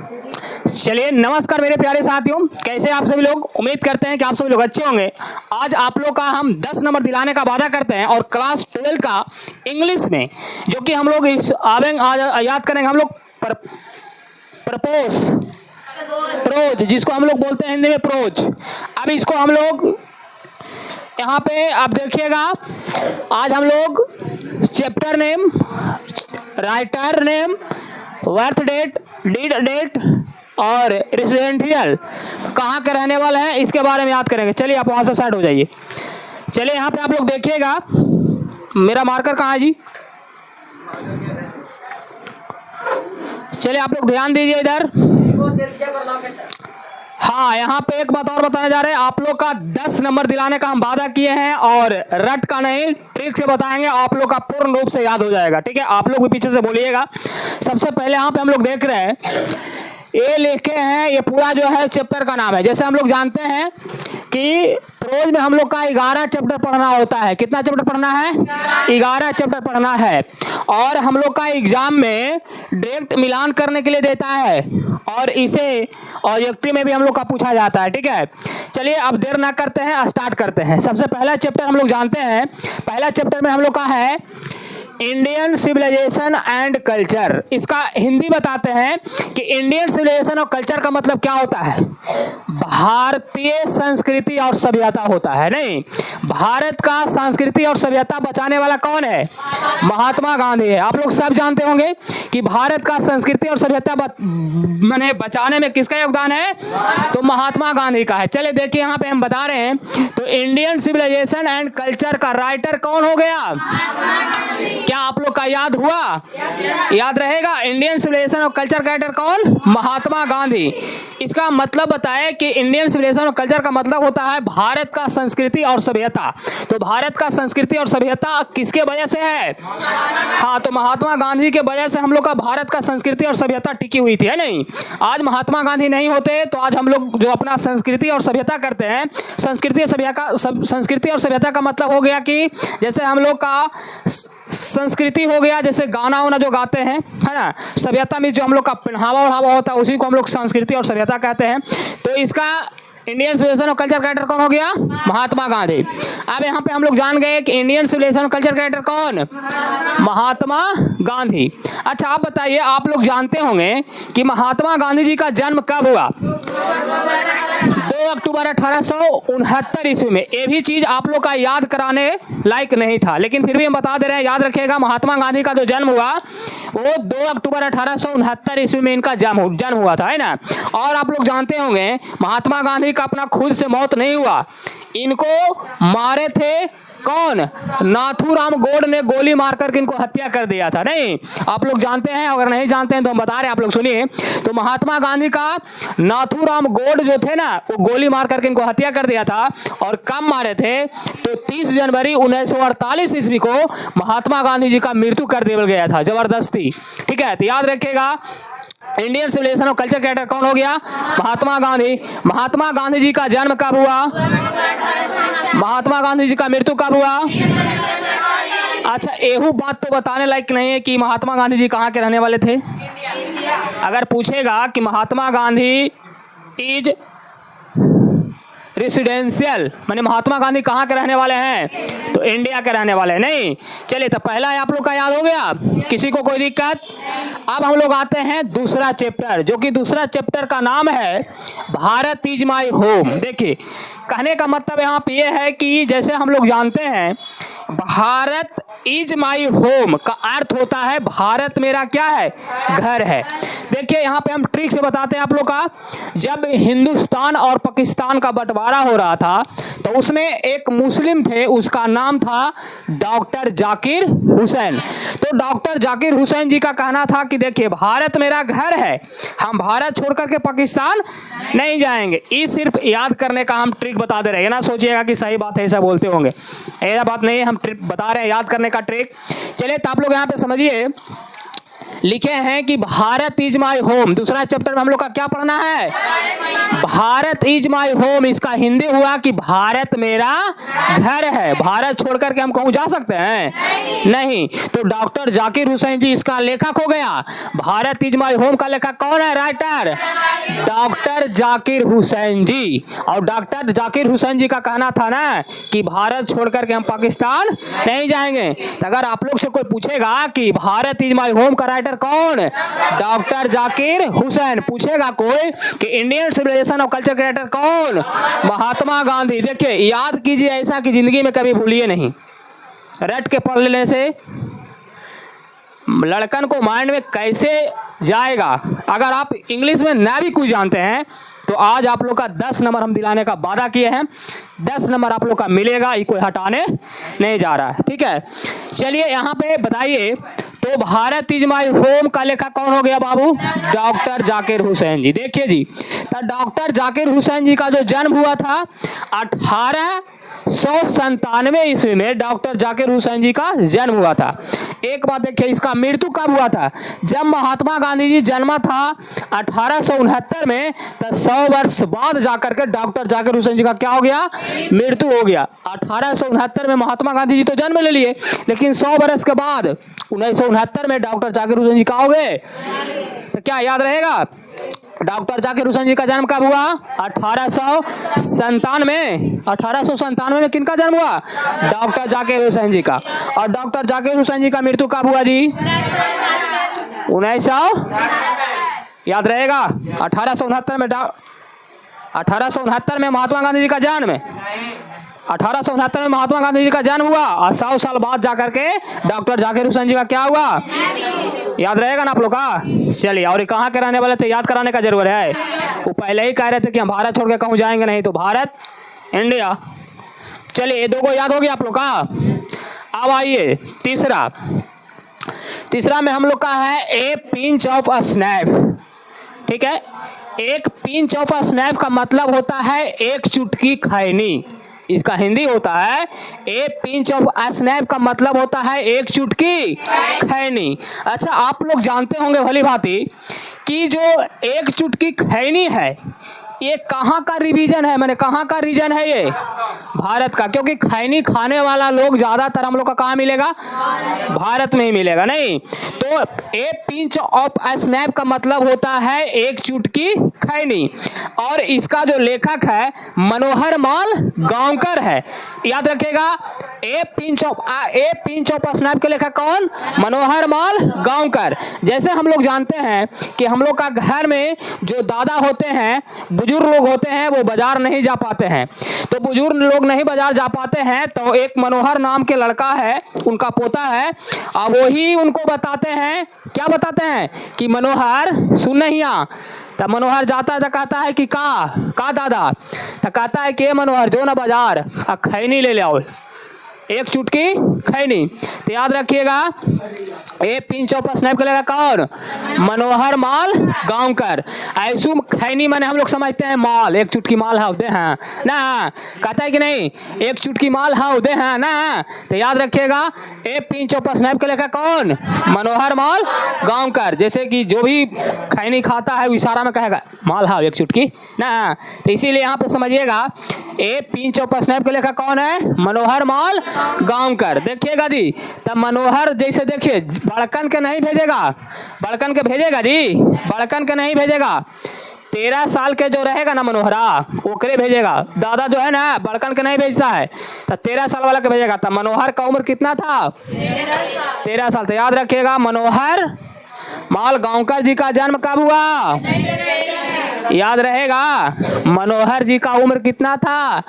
चलिए नमस्कार मेरे प्यारे साथियों, कैसे आप सभी लोग। उम्मीद करते हैं कि आप सभी लोग अच्छे होंगे। आज आप लोग का हम 10 नंबर दिलाने का वादा करते हैं और क्लास 12 का इंग्लिश में जो कि हम लोग इस आज याद करेंगे हम लोग प्रपोज प्रोज, जिसको हम लोग बोलते हैं हिंदी में प्रोज। अब इसको हम लोग यहाँ पे आप देखिएगा, आज हम लोग chapter name, writer name, birth date, death date और रेसिडेंशियल कहाँ के रहने वाले हैं इसके बारे में याद करेंगे। चलिए आप वहाँ से स्टार्ट हो जाइए। चलिए यहाँ पे आप लोग देखिएगा, मेरा मार्कर कहाँ है जी। चलिए आप लोग ध्यान दीजिए इधर। हाँ, यहाँ पे एक बात और बताने जा रहे हैं, आप लोग का 10 नंबर दिलाने का हम वादा किए हैं और रट का नहीं, ट्रिक से बताएंगे, आप लोग का पूर्ण रूप से याद हो जाएगा। ठीक है, आप लोग भी पीछे से बोलिएगा। सबसे पहले यहाँ पे हम लोग देख रहे हैं, ये लिखे हैं, ये पूरा जो है चैप्टर का नाम है। जैसे हम लोग जानते हैं कि प्रोज में हम लोग का 11 चैप्टर पढ़ना होता है। कितना चैप्टर पढ़ना है? 11 चैप्टर पढ़ना है। और हम लोग का एग्जाम में डायरेक्ट मिलान करने के लिए देता है और इसे ऑब्जेक्टिव में भी हम लोग का पूछा जाता है। ठीक है, चलिए अब देर ना करते हैं, स्टार्ट करते हैं। सबसे पहला चैप्टर हम लोग जानते हैं, पहला चैप्टर में हम लोग का है इंडियन सिविलाइजेशन एंड कल्चर। इसका हिंदी बताते हैं कि इंडियन सिविलाइजेशन और कल्चर का मतलब क्या होता है? भारतीय संस्कृति और सभ्यता होता है। नहीं, भारत का संस्कृति और सभ्यता बचाने वाला कौन है? महात्मा गांधी है। आप लोग सब जानते होंगे कि भारत का संस्कृति और सभ्यता मैंने बचाने में किसका योगदान है? तो महात्मा गांधी का है। चलिए देखिए, यहाँ पे हम बता रहे हैं, तो इंडियन सिविलाइजेशन एंड कल्चर का राइटर कौन हो गया? क्या आप लोग का याद हुआ? याद रहेगा। इंडियन सिविलाइजेशन और कल्चर का राइटर कौन? महात्मा गांधी। इसका मतलब बताए कि इंडियन सिविलाइजेशन और कल्चर का मतलब होता है भारत का संस्कृति और सभ्यता। तो भारत का संस्कृति और सभ्यता किसके वजह से है? हाँ, तो महात्मा गांधी के वजह से हम लोग का भारत का संस्कृति और सभ्यता टिकी हुई थी, है नहीं। आज महात्मा गांधी नहीं होते तो आज हम लोग जो अपना संस्कृति और सभ्यता करते हैं, संस्कृति और सभ्यता का मतलब हो गया कि जैसे हम लोग का संस्कृति हो गया, जैसे गाना वाना जो गाते हैं, है ना। सभ्यता में जो हम लोग का पहनावा ओढ़ावा होता है उसी को हम लोग संस्कृति और सभ्यता कहते हैं। तो इसका इंडियन सिविलाइजेशन और कल्चर राइटर कौन हो गया? महात्मा गांधी। अब यहाँ पे हम लोग जान गए कि इंडियन सिविलाइजेशन और कल्चर राइटर कौन? महात्मा गांधी। अच्छा आप बताइए, आप लोग जानते होंगे कि महात्मा गांधी जी का जन्म कब हुआ? 2 अक्टूबर 1869 ईस्वी में। ये भी चीज आप लोग का याद कराने लायक नहीं था, लेकिन फिर भी हम बता दे रहे हैं, याद रखिएगा। महात्मा गांधी का जो जन्म हुआ वो 2 अक्टूबर 1869 ईस्वी में इनका जन्म हुआ था, है ना। और आप लोग जानते होंगे महात्मा गांधी का अपना खुद से मौत नहीं हुआ, इनको मारे थे कौन? नाथूराम गोड ने गोली मारकर इनको हत्या कर दिया था। नहीं, आप लोग जानते हैं, अगर नहीं जानते हैं तो हम बता रहे हैं, आप लोग सुनिए। तो महात्मा गांधी का नाथूराम गोड जो थे ना, वो गोली मारकर इनको हत्या कर दिया था। और कब मारे थे? तो 30 जनवरी 1948 ईस्वी को महात्मा गांधी जी का मृत्यु कर दिया गया था, जबरदस्ती। ठीक है, तो याद रखिएगा, इंडियन सिविलाइजेशन और कल्चर क्रिएटर कौन हो गया? महात्मा गांधी। महात्मा गांधी जी का जन्म कब हुआ? महात्मा गांधी जी का मृत्यु कब हुआ? अच्छा, एहू बात तो बताने लायक नहीं है कि महात्मा गांधी जी कहाँ के रहने वाले थे। अगर पूछेगा कि महात्मा गांधी इज रेसिडेंशियल, माने महात्मा गांधी कहाँ के रहने वाले हैं? तो इंडिया के रहने वाले हैं। नहीं, चलिए तो पहला आप लोग का याद हो गया, किसी को कोई दिक्कत? अब हम लोग आते हैं दूसरा चैप्टर, जो कि दूसरा चैप्टर का नाम है भारत इज माई होम। देखिए, कहने का मतलब यहाँ पे ये है कि जैसे हम लोग जानते हैं भारत इज माई होम का अर्थ होता है भारत मेरा क्या है? घर है। देखिए यहाँ पे हम ट्रिक से बताते हैं आप लोग का, जब हिंदुस्तान और पाकिस्तान का बंटवारा हो रहा था तो उसमें एक मुस्लिम थे, उसका नाम था डॉक्टर जाकिर हुसैन। तो डॉक्टर जाकिर हुसैन जी का कहना था कि देखिए भारत मेरा घर है, हम भारत छोड़ करके पाकिस्तान नहीं जाएंगे। ये सिर्फ याद करने का हम ट्रिक बता दे रहे हैं, ना सोचिएगा कि सही बात है ऐसा बोलते होंगे, ऐसा बात नहीं है, हम ट्रिक बता रहे हैं, याद करने का ट्रिक। चलिए तो आप लोग यहाँ पे समझिए, लिखे हैं कि भारत इज माई होम। दूसरा चैप्टर में हम लोग का क्या पढ़ना है? Bharat is my home. इसका हिंदी हुआ कि भारत मेरा घर है। भारत छोड़ करके हम कहूँ जा सकते हैं? नहीं। तो डॉक्टर जाकिर हुसैन जी इसका लेखक हो गया। भारत इज माई होम का लेखक कौन है? राइटर डॉक्टर जाकिर हुसैन जी। और डॉक्टर जाकिर हुसैन जी का कहना था ना कि भारत छोड़ करके हम पाकिस्तान नहीं जाएंगे। तो अगर आप लोग से कोई पूछेगा कि भारत इज माई होम का राइटर कौन? डॉक्टर जाकिर हुसैन। पूछेगा कोई कि इंडियन सिविलाइजेशन और कल्चर क्रिएटर कौन? महात्मा गांधी। देखिए याद कीजिए, ऐसा कि जिंदगी में कभी भूलिए नहीं। रट के पढ़ लेने से लड़कन को माइंड में कैसे जाएगा। अगर आप इंग्लिश में ना भी कुछ जानते हैं तो आज आप लोग का 10 नंबर हम दिलाने का वादा किए हैं। 10 नंबर आप लोग का मिलेगा, ये कोई हटाने नहीं जा रहा है। ठीक है, चलिए यहाँ पे बताइए। तो भारत इज माई होम का लेखक कौन हो गया बाबू? डॉक्टर जाकिर हुसैन जी। देखिए जी, तो डॉक्टर जाकिर हुसैन जी का जो जन्म हुआ था 1897 ईस्वी में डॉक्टर जाकिर हुसैन जी का जन्म हुआ था। एक बात देखिए, इसका मृत्यु कब हुआ था? जब महात्मा गांधी जी जन्मा था 1869 में, तो 100 वर्ष बाद जाकर के डॉक्टर जाकिर हुसैन जी का क्या हो गया? मृत्यु हो गया। 1869 में महात्मा गांधी जी तो जन्म ले लिए, लेकिन 100 वर्ष के बाद 1969 में डॉक्टर जाकिर हुसैन जी का हो गए। तो क्या याद रहेगा? डॉक्टर जाकिर हुसैन जी का जन्म कब हुआ? 1897। 1897 में किनका जन्म हुआ? डॉक्टर जाकिर हुसैन जी का। और डॉक्टर जाकिर हुसैन जी का मृत्यु कब हुआ जी? 1900 याद रहेगा। 1869 में महात्मा गांधी जी का जन्म। 1869 में महात्मा गांधी जी का जन्म हुआ और 100 साल बाद जाकर के डॉक्टर जाकिर हुसैन जी का क्या हुआ? याद रहेगा ना आप लोग का? चलिए, और कहाँ के रहने वाले थे याद कराने का जरूरत है। वो पहले ही कह रहे थे कि हम भारत छोड़ के कहूँ जाएंगे नहीं, तो भारत इंडिया। चलिए, ये दो को याद हो गया आप लोग का। अब आइए तीसरा में हम लोग का है ए पिंच ऑफ अ स्नैप। ठीक है, एक पिंच ऑफ अ स्नैप का मतलब होता है एक चुटकी खैनी। इसका हिंदी होता है ए पिंच ऑफ अ स्नैप का मतलब होता है एक चुटकी खैनी। अच्छा, आप लोग जानते होंगे भली भांति कि जो एक चुटकी खैनी है ये कहाँ का रिवीजन है, मैंने कहाँ का रीजन है? ये भारत का। क्योंकि खैनी खाने वाला लोग ज़्यादातर हम लोग का कहाँ मिलेगा? भारत में ही मिलेगा। नहीं तो ए पिंच ऑफ अ स्नैप का मतलब होता है एक चुटकी खैनी। और इसका जो लेखक है मनोहर माल गांवकर है। याद रखिएगा, ए पिंच ऑफ अ स्नैप के लेखक कौन? मनोहर माल गांवकर। जैसे हम लोग जानते हैं कि हम लोग का घर में जो दादा होते हैं, बुजुर्ग लोग होते हैं, वो बाजार नहीं जा पाते हैं। तो बुजुर्ग लोग नहीं बाजार जा पाते हैं तो एक मनोहर नाम के लड़का है, उनका पोता है, और वही उनको बताते हैं। क्या बताते हैं? कि मनोहर सुन नहीं आ। तो मनोहर जाता है तो कहता है कि का दादा? तो कहता है कि मनोहर जो ना बाजार खैनी ले आओ, एक चुटकी खैनी। तो याद रखिएगा, ए पिंच ऑफ स्नैप के लेगा कौन? मनोहर माल गांवकर। ऐसू खैनी माने हम लोग समझते हैं माल, एक चुटकी माल है दे हैं ना, कहता है कि नहीं? एक चुटकी माल है दे हैं ना। तो याद रखिएगा, ए पिंच ऑफ स्नैप के लेगा कौन? मनोहर माल गांवकर। जैसे कि जो भी खैनी खाता है वो इशारा में कहेगा माल है एक चुटकी ना। तो इसीलिए यहाँ पे समझिएगा, ए पिंच ऑफ स्नैप के लेखक कौन है? मनोहर माल गांवकर। देखिएगा जी, तब मनोहर जैसे देखिए बड़कन के नहीं भेजेगा, बड़कन के भेजेगा जी, बड़कन के नहीं भेजेगा। 13 साल के जो रहेगा ना मनोहरा, ओकरे भेजेगा। दादा जो है ना बड़कन के नहीं भेजता है, तो 13 साल वाला के भेजेगा। तब मनोहर का उम्र कितना था? 13 साल। तो याद रखिएगा, मनोहर माल गांवकर जी का जन्म कब हुआ? याद रहेगा, मनोहर जी का उम्र कितना था?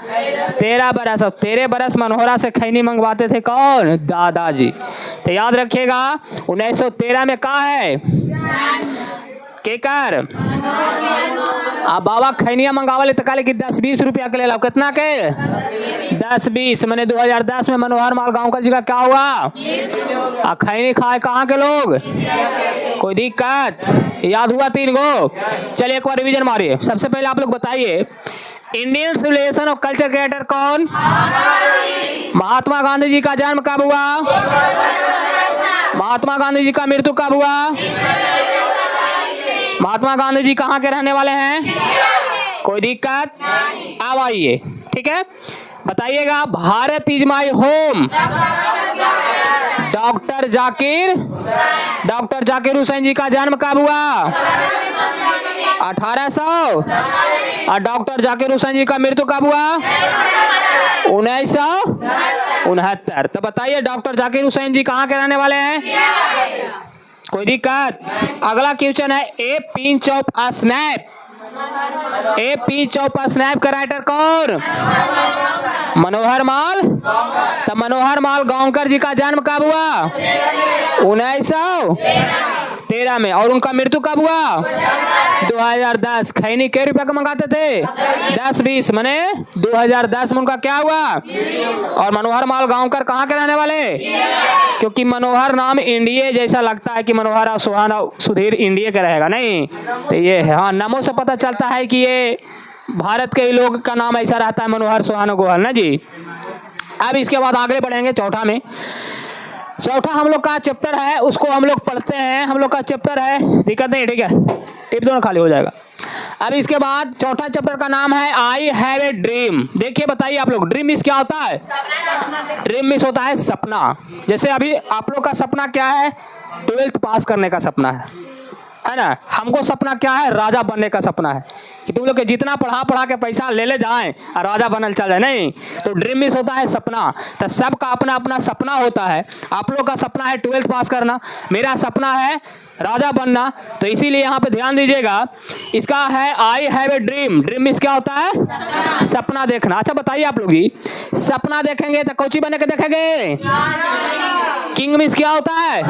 13 बरस। और 13 बरस मनोहरा से खैनी मंगवाते थे कौन? दादाजी। तो याद रखिएगा, 1913 में कहा है केकर? अब बाबा खैनिया मंगावले तो काले कि 10-20 रुपया के ले लो। कितना के? 10-20। मैंने 2010 में मनोहर माल गांवकर जी का क्या हुआ? खैनी खाए कहाँ के लोग? कोई दिक्कत? याद हुआ 3 गो। चलिए एक बार रिवीजन मारिए। सबसे पहले आप लोग बताइए, इंडियन सिविलाइजेशन और कल्चर क्रिएटर कौन? महात्मा गांधी जी का जन्म कब हुआ? महात्मा गांधी जी का मृत्यु कब हुआ? महात्मा गांधी जी कहाँ के रहने वाले हैं? कोई दिक्कत? अब आइए, ठीक है, बताइएगा। Bharat is my home, doctor Zakir Hussain ji का जन्म कब हुआ? 1800। और डॉक्टर जाकिर हुसैन जी का मृत्यु कब हुआ? 1969। तो बताइए डॉक्टर जाकिर हुसैन जी कहाँ के रहने वाले हैं? कोई दिक्कत? अगला क्वेश्चन है, ए पिंच ऑफ स्नैप का राइटर कौन? मनोहर माल। तो मनोहर माल गांवकर जी का जन्म कब हुआ? 1913 में। और उनका मृत्यु कब हुआ? 2010। खैनी के रुपए का मंगाते थे? 10-20, मैंने 2010 में उनका क्या हुआ? और मनोहर माल गांवकर कहाँ के रहने वाले? क्योंकि मनोहर नाम इंडिया जैसा लगता है कि मनोहर और सुहाना सुधीर इंडिया का रहेगा, नहीं तो ये है। हाँ, नामों से पता चलता है कि ये भारत के ही लोग का नाम ऐसा रहता है, मनोहर सुहाना गोहल ना जी। अब इसके बाद आगे बढ़ेंगे चौथा में। चौथा हम लोग का चैप्टर है, उसको हम लोग पढ़ते हैं। हम लोग का चैप्टर है, दिक्कत नहीं, ठीक है, टिप दोनों खाली हो जाएगा। अब इसके बाद चौथा चैप्टर का नाम है आई हैव ए ड्रीम। देखिए, बताइए आप लोग, ड्रीम मिस क्या होता है? ड्रीम मिस होता है सपना। जैसे अभी आप लोग का सपना क्या है? 12th पास करने का सपना है ना। हमको सपना क्या है? राजा बनने का सपना है कि तुम लोग के जितना पढ़ा के पैसा ले जाएं और राजा बनल चल जाए, नहीं तो ड्रीम मिस होता है सपना। तो सबका अपना अपना सपना होता है। आप लोग का सपना है 12th पास करना, मेरा सपना है राजा बनना। तो इसीलिए यहाँ पे ध्यान दीजिएगा, इसका है I have a dream. Dream miss क्या होता है? सपना देखना। अच्छा बताइए आप लोग, ही सपना देखेंगे तो कोची बने के देखेंगे? किंग मिस क्या होता है?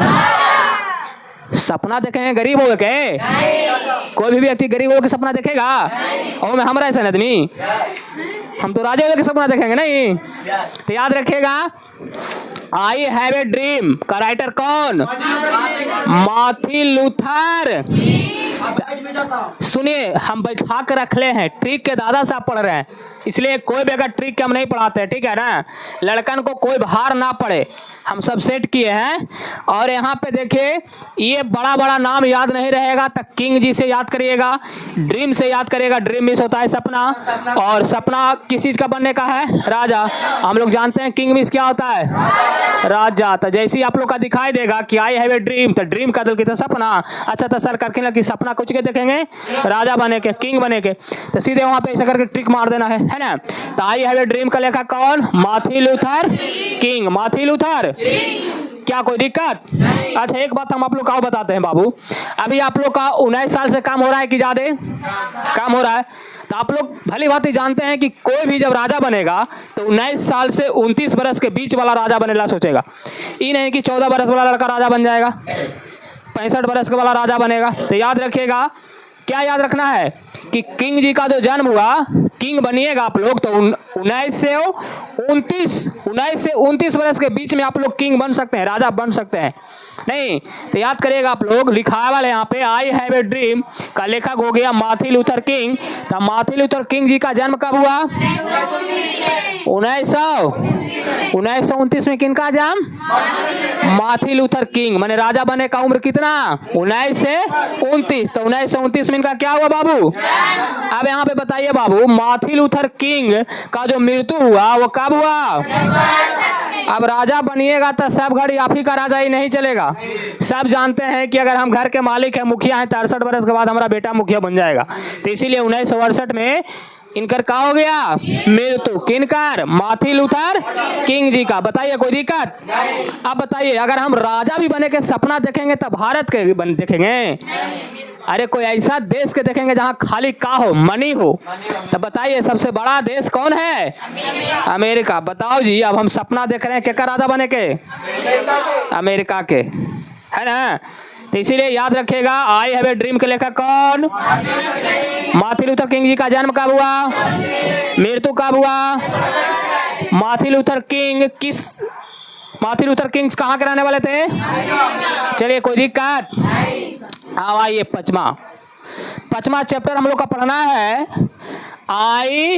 सपना देखेंगे गरीब हो के? कोई भी व्यक्ति गरीब हो के सपना देखेगा? और मैं हमारा ऐसा आदमी, हम तो राजा हो के सपना देखेंगे, नहीं तो याद रखिएगा, आई हैव ए ड्रीम का राइटर कौन? Martin Luther. सुनिए, हम बैठा कर रख ले हैं, ट्रिक के दादा साहब पढ़ रहे हैं, इसलिए कोई भी अगर ट्रिक के हम नहीं पढ़ाते, ठीक है ना। लड़कन को कोई भार ना पड़े, हम सब सेट किए हैं। और यहाँ पे देखिए, ये बड़ा बड़ा नाम याद नहीं रहेगा तो किंग जी से याद करिएगा, ड्रीम से याद करिएगा। ड्रीम मिस होता है सपना, और सपना किस चीज़ का बनने का है? राजा। हम लोग जानते हैं किंग मिस क्या होता है? राजा। तो जैसे ही आप लोग का दिखाई देगा कि आई हैव ए ड्रीम, तो ड्रीम का दिल की तो सपना। अच्छा, तो सर करके लगे सपना कुछ के देखेंगे? राजा बने के, किंग बने के। तो सीधे वहाँ पे ऐसा करके ट्रिक मार देना है ना। तो आई हैव ए ड्रीम का लेखक कौन? Martin Luther king. Martin Luther. क्या कोई दिक्कत? अच्छा, एक बात हम आप लोग का बताते हैं बाबू, अभी आप लोग का 19 साल से कम हो रहा है कि ज्यादा कम हो रहा है? तो आप लोग भली भांति जानते हैं कि कोई भी जब राजा बनेगा तो 19 साल से 29 बरस के बीच वाला राजा बनेला सोचेगा। ये नहीं कि 14 बरस वाला लड़का राजा बन जाएगा, 65 बरस के वाला राजा बनेगा। तो याद रखिएगा, क्या याद रखना है कि किंग जी का जो जन्म हुआ, किंग बनिएगा आप लोग तो 19 से 29 बरस के बीच में आप लोग किंग बन सकते हैं, राजा बन सकते हैं, नहीं तो याद करिएगा आप लोग। लिखा वाले यहाँ पे आई हैव ए ड्रीम का लेखक हो गया मार्टिन लूथर किंग। तो मार्टिन लूथर किंग जी का जन्म कब हुआ? 1929 में। किनका जन्म? Martin Luther king. मैंने राजा बने का उम्र कितना? 19 से 29। तो 1929 में इनका क्या हुआ बाबू? अब यहाँ पे बताइए बाबू, मार्टिन लूथर किंग का जो मृत्यु हुआ वो कब हुआ? अब राजा बनिएगा तो सब घड़ी आप ही का राजा ही नहीं चलेगा। सब जानते हैं कि अगर हम घर के मालिक हैं, मुखिया हैं, 63 बरस के बाद हमारा बेटा मुखिया बन जाएगा। तो इसीलिए 1968 में इनकर क्या हो गया? मृत्यु। किनकर? मार्टिन लूथर किंग जी का। बताइए कोई दिक्कत? अब बताइए, अगर हम राजा भी बने के सपना देखेंगे तो भारत के देखेंगे? अरे कोई ऐसा देश के देखेंगे जहाँ खाली का हो, मनी हो। तो बताइए सबसे बड़ा देश कौन है? अमेरिका। बताओ जी, अब हम सपना देख रहे हैं क्या राजा बने के? अमेरिका के, है ना। तो इसीलिए याद रखिएगा, आई हैव ए ड्रीम के लेखक कौन? मार्टिन लूथर किंग जी का जन्म कब हुआ? मृत्यु कब हुआ? Martin Luther king Martin Luther king कहाँ के रहने वाले थे? चलिए कोई दिक्कत? अब आइए पचमा चैप्टर हम लोग का पढ़ना है, आई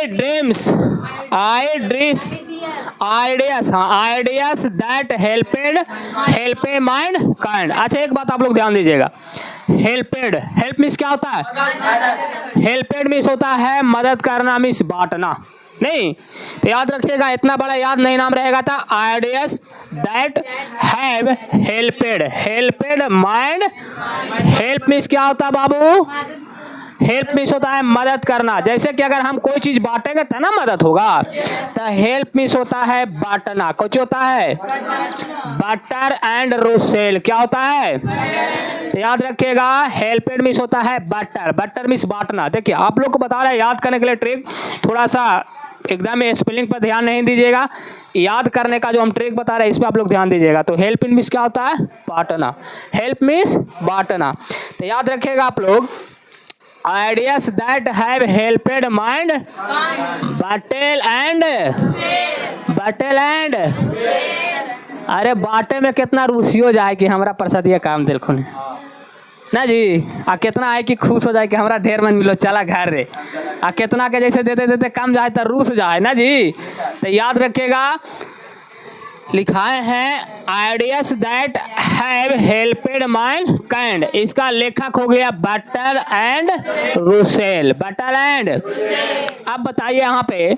ड्रीम्स आइडियस, हाँ ideas that helped a mankind. अच्छा एक बात आप लोग ध्यान दीजिएगा, हेल्पेड, हेल्प मीन्स क्या होता है? हेल्पेड मीन्स होता है मदद करना, मीन्स बांटना, नहीं तो याद रखिएगा, इतना बड़ा याद नहीं नाम रहेगा था। Ideas that have helped mind. Help means क्या होता है बाबू? हेल्प मीन्स होता है मदद करना। जैसे कि अगर हम कोई चीज बांटेंगे तो ना मदद होगा, तो हेल्प मीन्स होता है बांटना। कुछ होता है बटर एंड रोसेल, क्या होता है? तो याद रखिएगा हेल्पेड मीन्स होता है बटर, बटर मीन्स बांटना। देखिए आप लोग को बता रहे हैं याद करने के लिए ट्रिक, थोड़ा सा एकदम स्पेलिंग पर ध्यान नहीं दीजिएगा, याद करने का जो हम ट्रिक बता रहे हैं इस पर आप लोग ध्यान दीजिएगा। तो हेल्प मीन्स क्या होता है? बांटना, हेल्प मीन्स बांटना। तो याद रखिएगा आप लोग, ideas that have helped mind बटेल एंड अरे बाटे में कितना रुचि हो जाए कि हमारा प्रसादिया काम दिल खुने ना जी, आ कितना है कि खुश हो जाए कि हमारा ढेर मन मिलो चला घर रे, आ कितना के जैसे देते देते कम जाए तो रूस जाए ना जी। तो याद रखिएगा लिखाए हैं ideas that have helped mankind, इसका लेखक हो गया Bertrand Russell, Bertrand. अब बताइए यहाँ पे,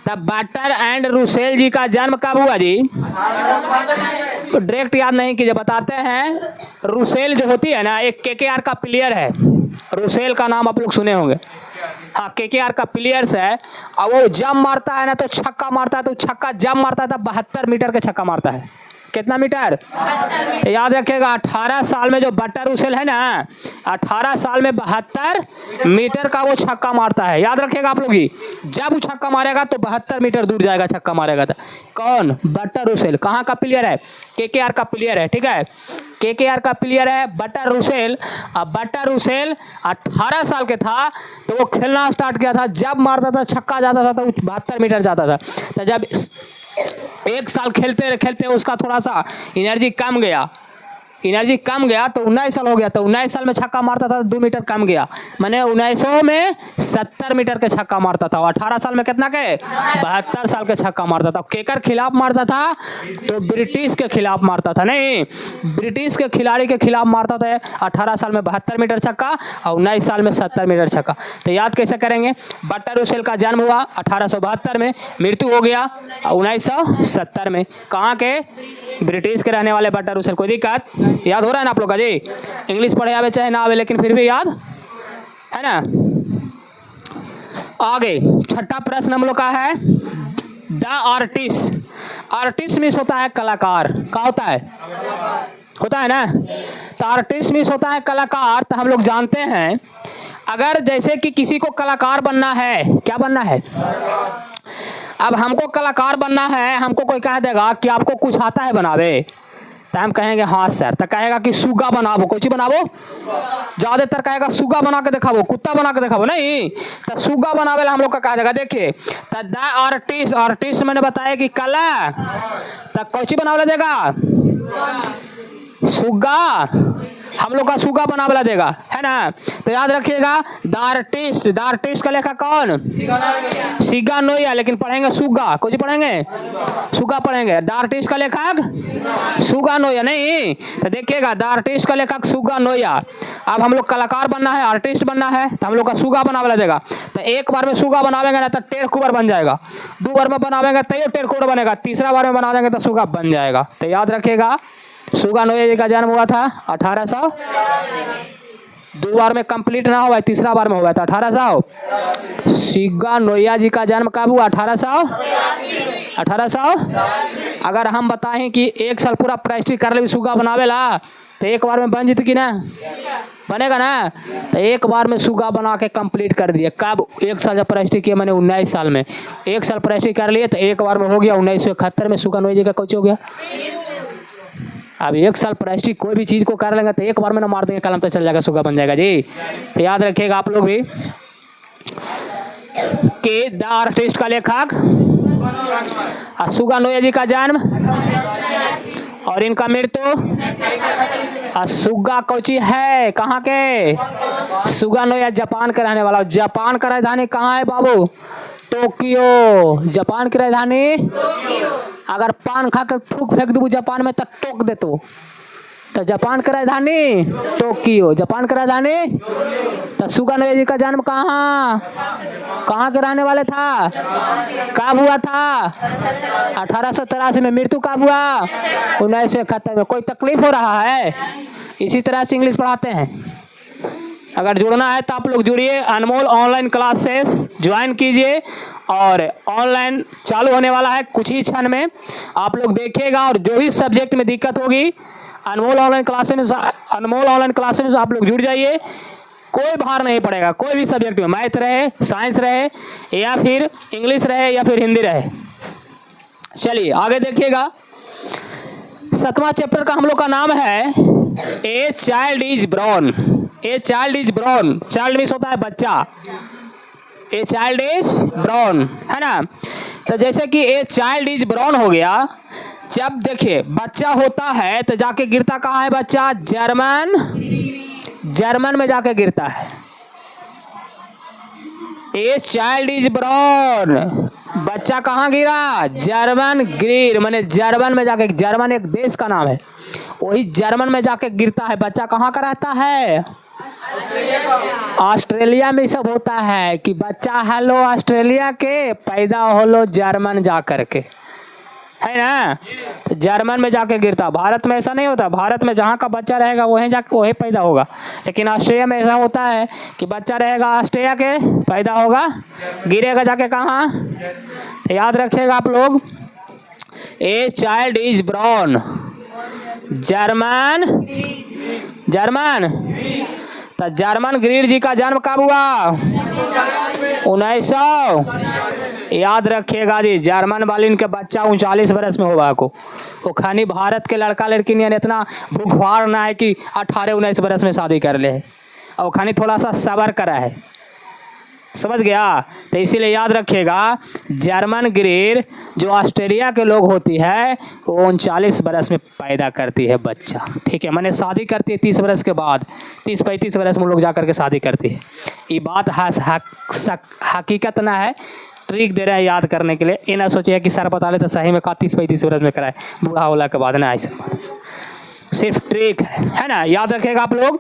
तब बटर एंड रूसेल जी का जन्म कब हुआ जी? तो डायरेक्ट याद नहीं कीजिए, बताते हैं। रूसेल जो होती है ना, एक केकेआर का प्लेयर है, रूसेल का नाम आप लोग सुने होंगे, हाँ केकेआर का प्लेयर्स है, और वो जंप मारता है ना तो छक्का मारता है, तो छक्का जंप मारता है तो 72 मीटर का छक्का मारता है। कितना मीटर? तो याद रखिएगा 18 साल में जो बटर रूसेल है ना, 18 साल में 72 मीटर का वो छक्का मारता है। याद रखिएगा आप लोग ही, जब वो छक्का मारेगा तो 72 मीटर दूर जाएगा छक्का मारेगा। तो कौन? Butter Russell. कहाँ का प्लेयर है? केकेआर का प्लेयर है, ठीक है, केकेआर का प्लेयर है बटर रूसेल। अब बटर रूसेल 18 साल के था तो वो खेलना स्टार्ट किया था, जब मारता था छक्का जाता था तो 72 मीटर जाता था। तो जब एक साल खेलते खेलते उसका थोड़ा सा एनर्जी कम गया, तो 19 साल हो गया, तो 19 साल में छक्का मारता था 2 मीटर कम गया, मैंने 1900 में 70 मीटर के छक्का मारता था। 18 साल में कितना के? 72 साल के छक्का मारता था। केकर खिलाफ मारता था? तो ब्रिटिश के खिलाफ मारता था, नहीं ब्रिटिश के खिलाड़ी के खिलाफ मारता था। 18 साल में 72 मीटर छक्का और 19 साल में 70 मीटर छक्का। तो याद कैसे करेंगे? बटर रूसेल का जन्म हुआ 1872 में, मृत्यु हो गया 1970 में। कहाँ के? ब्रिटिश के रहने वाले बटर रूसेल। कोई दिक्कत? याद हो रहा है ना आप लोग का जी? इंग्लिश पढ़े आवे चाहे ना आवे, लेकिन फिर भी याद है ना। आगे छठा प्रश्न हम लोग का है, द आर्टिस्ट। आर्टिस्ट मीन्स होता है कलाकार। क्या होता है? होता है ना। तो आर्टिस्ट मीन्स होता है कलाकार। तो हम लोग जानते हैं, अगर जैसे कि किसी को कलाकार बनना है, क्या बनना है? अब हमको कलाकार बनना है, हमको कोई कह देगा कि आपको कुछ आता है बनावे, तो हम कहेंगे हाँ सर। तो कहेगा कि सुगा बनावो, कोई चीज बनावो, ज्यादातर कहेगा सुगा बना के दिखावो, कुत्ता बना के दिखावो, नहीं तो सुगा बनावे हम लोग का कहा जाएगा। देखिए तो द आर्टिस्ट, आर्टिस्ट मैंने बताया कि कला, तो कोई चीज बनावला देगा? सुगा, हम लोग का सुगा बना वाला देगा, है ना। तो याद रखिएगा द आर्टिस्ट, द आर्टिस्ट का लेखक कौन? सिगा नोया, लेकिन पढ़ेंगे सुगा। कुछ पढ़ेंगे? सुगा पढ़ेंगे। द आर्टिस्ट का लेखक सुगा नोया, नहीं तो देखिएगा द आर्टिस्ट का लेखक सुगा नोया। अब हम लोग कलाकार बनना है, आर्टिस्ट बनना है, तो हम लोग का सुगा बना वाला देगा। तो एक बार में सुगा बनावेंगे ना तो टेढ़ कुबर बन जाएगा, 2 बार में बनावेंगे तो ये टेढ़ कुबर बनेगा, तीसरा बार में बना देंगे तो सुगा बन जाएगा। तो याद रखिएगा सुगा नोया जी का जन्म हुआ था 1800, 2 बार में कंप्लीट ना हुआ, तीसरा बार में हुआ था 1800। सुगा नोया जी का जन्म कब हुआ? 1800। अगर हम बताएं कि 1 साल पूरा प्रैक्टिस कर ले सुगा बनावेला तो एक बार में बन जीत कि ना? बनेगा ना। तो एक बार में सुगा बना के कंप्लीट कर दिए। कब? 1 साल जब प्रैक्टिस किया मैंने 19 साल में, 1 साल प्रैक्टिस कर लिए तो एक बार में हो गया। 1971 में सुगा नोया जी का कुछ हो गया। अब 1 साल प्रैक्टिस कोई भी चीज को कर लेंगे तो एक बार में ना मार देंगे कलम तो चल जाएगा, सुगा बन जाएगा जी। तो याद रखिएगा आप लोग भी कि द आर्टिस्ट का लेखक सुगा नोया जी का जन्म और इनका मृत्यु। सुगा कोची है कहाँ के? सुगा नोया जापान के रहने वाला। जापान का राजधानी कहाँ है बाबू? टोक्यो। जापान की राजधानी अगर पान खा कर थूक फेंक दूँ जापान में तो टोक दे तो जापान की राजधानी टोक्यो। जापान की राजधानी तो सुगानवे जी का जन्म कहाँ के रहने वाले था, कब हुआ था? 1883 में। मृत्यु कब हुआ? 1971 में। कोई तकलीफ हो रहा है? इसी तरह से इंग्लिश पढ़ाते हैं। अगर जुड़ना है तो आप लोग जुड़िए, अनमोल ऑनलाइन क्लासेस ज्वाइन कीजिए और ऑनलाइन चालू होने वाला है कुछ ही क्षण में। आप लोग देखिएगा और जो भी सब्जेक्ट में दिक्कत होगी अनमोल ऑनलाइन क्लासेस में आप लोग जुड़ जाइए। कोई भार नहीं पड़ेगा, कोई भी सब्जेक्ट में, मैथ रहे, साइंस रहे या फिर इंग्लिश रहे या फिर हिंदी रहे। चलिए आगे देखिएगा। 7वां चैप्टर का हम लोग का नाम है a child is born. A child is born, child means होता है बच्चा, ए चाइल्ड इज ब्रॉर्न, है ना। तो जैसे कि ए चाइल्ड इज ब्रॉर्न हो गया, जब देखिए बच्चा होता है तो जाके गिरता कहाँ है बच्चा? जर्मन में जाके गिरता है। ए चाइल्ड इज ब्रॉर्न, बच्चा कहाँ गिरा? जर्मन ग्रीर, माने जर्मन में जाके, जर्मन एक देश का नाम है, वही जर्मन में जाके गिरता है। बच्चा कहाँ का रहता है? ऑस्ट्रेलिया में सब होता है कि बच्चा हेलो ऑस्ट्रेलिया के, पैदा होलो जर्मन जा करके, है ना। तो जर्मन में जाके गिरता। भारत में ऐसा नहीं होता, भारत में जहाँ का बच्चा रहेगा वहीं जाके वहीं पैदा होगा। लेकिन ऑस्ट्रेलिया में ऐसा होता है कि बच्चा रहेगा ऑस्ट्रेलिया के, पैदा होगा, गिरेगा जाके कहाँ? तो याद रखिएगा आप लोग, ए चाइल्ड इज ब्रॉर्न जर्मन। तो जर्मन ग्रीर जी का जन्म कब हुआ? 1900। याद रखिएगा जी, जर्मन वाली इनके बच्चा 39 बरस में होगा को। वो खानी भारत के लड़का लड़की ने इतना भुखवार ना है कि 18-19 बरस में शादी कर ले, और खानी थोड़ा सा सबर करा है, समझ गया। तो इसीलिए याद रखिएगा, जर्मन ग्रीर जो ऑस्ट्रेलिया के लोग होती है वो 39 बरस में पैदा करती है बच्चा, ठीक है। मैंने शादी करती है 30 बरस के बाद, 30-35 बरस में लोग जा करके शादी करती है। ये बात हकीकत ना है, ट्रिक दे रहे हैं याद करने के लिए। ये ना सोचिए कि सर बता ले तो सही में 30-35 बरस में कराए, बूढ़ा होला के बाद ना, ऐसा सिर्फ ट्रिक है ना। याद रखिएगा आप लोग,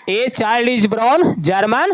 ए चाइल्ड इज ब्रॉर्न जर्मन